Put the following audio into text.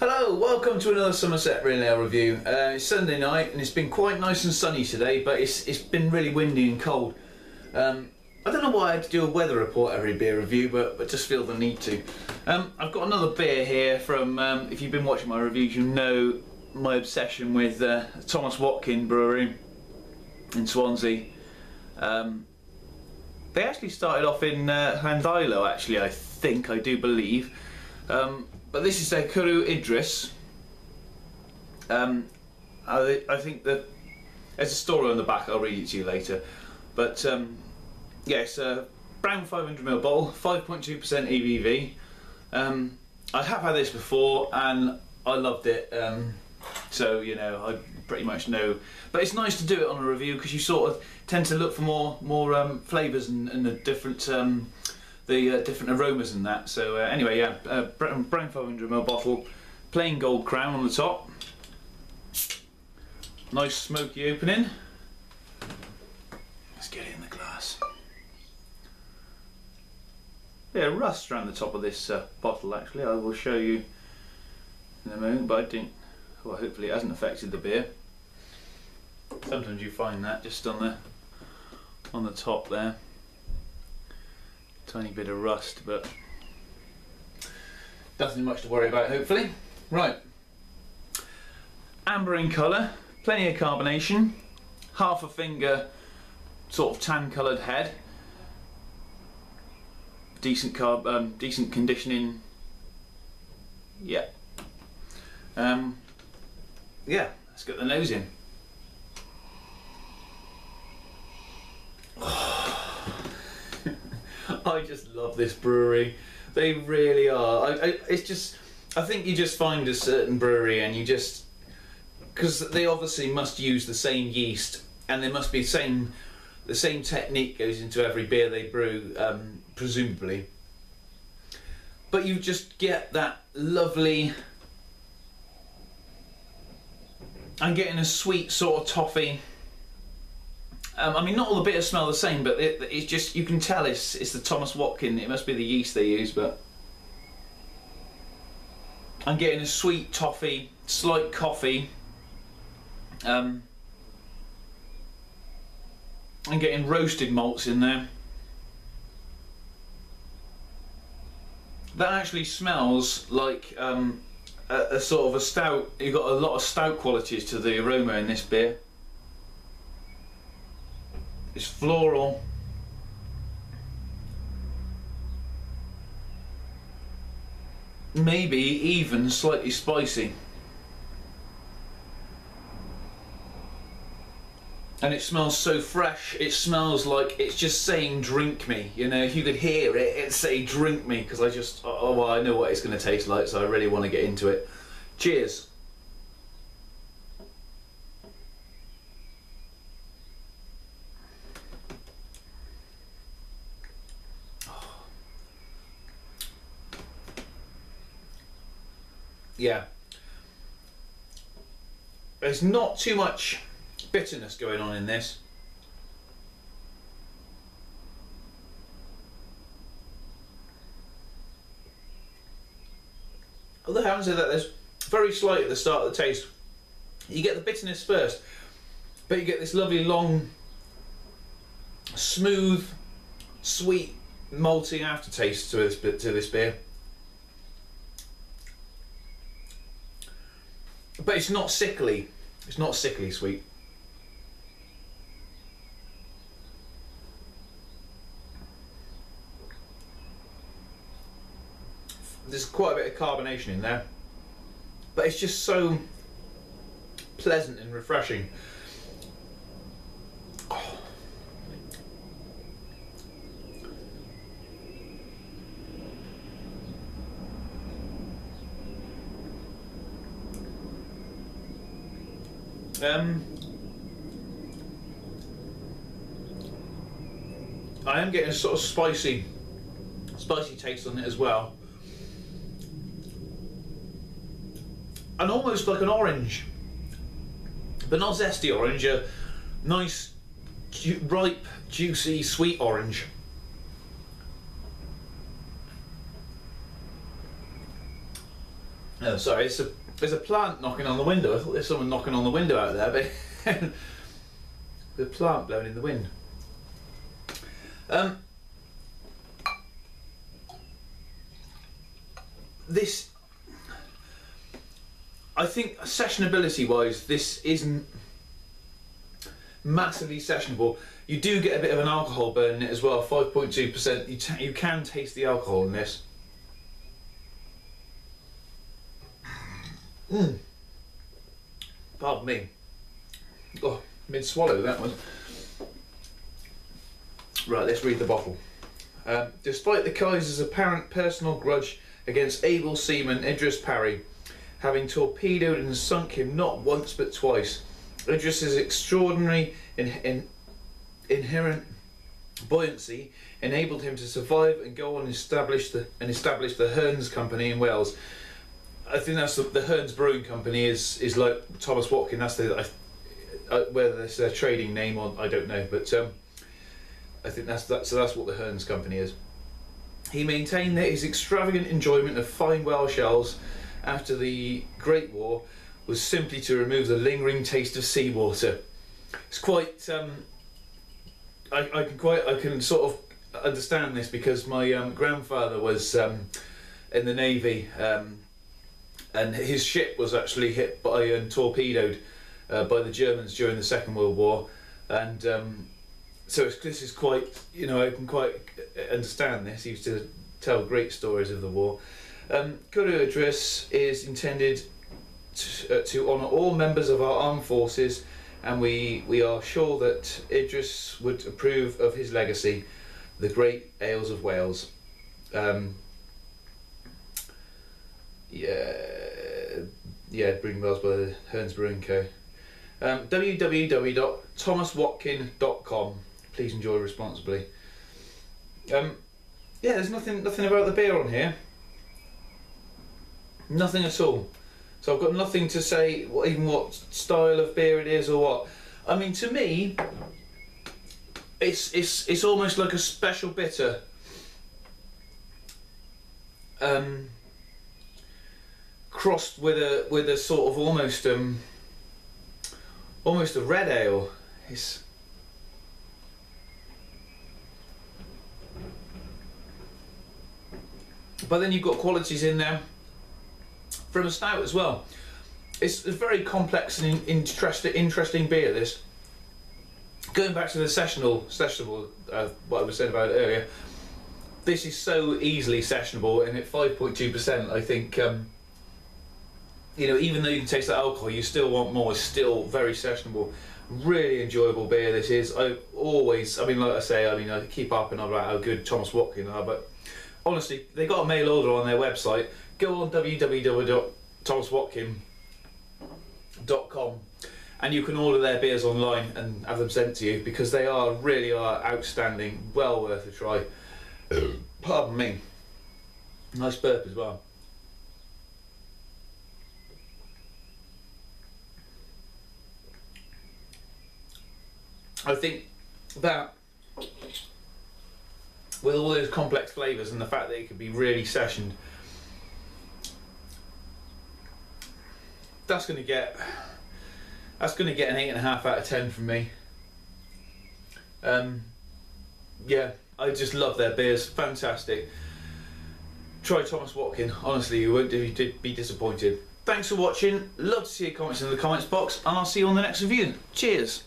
Hello, welcome to another Somerset Real Ale review. It's Sunday night and it's been quite nice and sunny today, but it's been really windy and cold. I don't know why I had to do a weather report every beer review, but just feel the need to. I've got another beer here from, if you've been watching my reviews, you know my obsession with Tomos Watkin Brewery in Swansea. They actually started off in Llandilo, actually, I do believe. But this is their Cwrw Idris. I think that there's a story on the back, I'll read it to you later. But yeah, it's a brown 500ml bottle, 5.2% ABV. I have had this before and I loved it. So, you know, I pretty much know. But it's nice to do it on a review because you sort of tend to look for more flavours and the different different aromas and that. So anyway, yeah, brown 500ml bottle, plain gold crown on the top. Nice smoky opening. Let's get it in the glass. Yeah, rust around the top of this bottle actually. I will show you in a moment, but I didn't. Well, hopefully it hasn't affected the beer. Sometimes you find that just on the top there. Tiny bit of rust, but nothing much to worry about, hopefully. Right. Amber in colour, plenty of carbonation, half a finger sort of tan coloured head. Decent decent conditioning. Yeah. Yeah, let's get the nose in. I just love this brewery. They really are. It's just, I think you just find a certain brewery and you just, because they obviously must use the same yeast and there must be the same technique goes into every beer they brew, presumably. But you just get that lovely, I'm getting a sweet sort of toffee. I mean, not all the bitters smell the same, but it's just, you can tell it's the Tomos Watkin. It must be the yeast they use, but I'm getting a sweet toffee, slight coffee. I'm getting roasted malts in there. That actually smells like a sort of a stout. You've got a lot of stout qualities to the aroma in this beer. It's floral. Maybe even slightly spicy. And it smells so fresh, it smells like it's just saying drink me. You know, if you could hear it, it'd say drink me, because I just, oh well, I know what it's going to taste like, so I really want to get into it. Cheers. Yeah, there's not too much bitterness going on in this. Although having said that, there's very slight at the start of the taste. You get the bitterness first, but you get this lovely long, smooth, sweet, malty aftertaste to this beer. But it's not sickly. It's not sickly sweet. There's quite a bit of carbonation in there, but it's just so pleasant and refreshing. Oh. I am getting a sort of spicy taste on it as well, and almost like an orange, but not zesty orange, a nice ripe, juicy, sweet orange. Oh, sorry, there's a plant knocking on the window. I thought there's someone knocking on the window out there, but the plant blowing in the wind. This, I think, sessionability wise, this isn't massively sessionable. You do get a bit of an alcohol burn in it as well, 5.2%. You can taste the alcohol in this. Pardon me. Oh, mid-swallow that one. Right, let's read the bottle. Despite the Kaiser's apparent personal grudge against able seaman Idris Parry, having torpedoed and sunk him not once but twice, Idris's extraordinary inherent buoyancy enabled him to survive and go on and establish the Hearns Company in Wales. I think that's the Hearns Brewing Company is like Tomos Watkin. That's whether it's their trading name or I don't know, but I think that's what the Hearns Company is. He maintained that his extravagant enjoyment of fine whale shells after the Great War was simply to remove the lingering taste of seawater. It's quite. I can sort of understand this because my grandfather was in the Navy. And his ship was actually hit by and torpedoed by the Germans during the Second World War, and so this is quite, I can quite understand this. He used to tell great stories of the war. Cwrw Idris is intended to honour all members of our armed forces, and we are sure that Idris would approve of his legacy, the great ales of Wales. Yeah, Brewing Wales by the Hearns Brewing Co. www.tomoswatkin.com. Please enjoy responsibly. Yeah, there's nothing about the beer on here. Nothing at all. So I've got nothing to say even what style of beer it is or what. I mean, to me, it's almost like a special bitter. Crossed with a sort of almost a red ale. But then you've got qualities in there from a stout as well. It's a very complex and interesting beer. This, going back to the sessionable, what I was saying about it earlier. This is so easily sessionable, and at 5.2%, I think. Even though you can taste the alcohol, you still want more. It's still very sessionable. Really enjoyable beer this is. Like I say, I keep harping on about how good Tomos Watkin are, but honestly, they got a mail order on their website. Go on www.tomoswatkin.com and you can order their beers online and have them sent to you, because they really are outstanding. Well worth a try. Pardon me. Nice burp as well. I think that with all those complex flavours and the fact that it could be really sessioned, that's going to get an 8.5 out of 10 from me. Yeah, I just love their beers. Fantastic. Try Tomos Watkin. Honestly, you won't be disappointed. Thanks for watching. Love to see your comments in the comments box, and I'll see you on the next review. Cheers.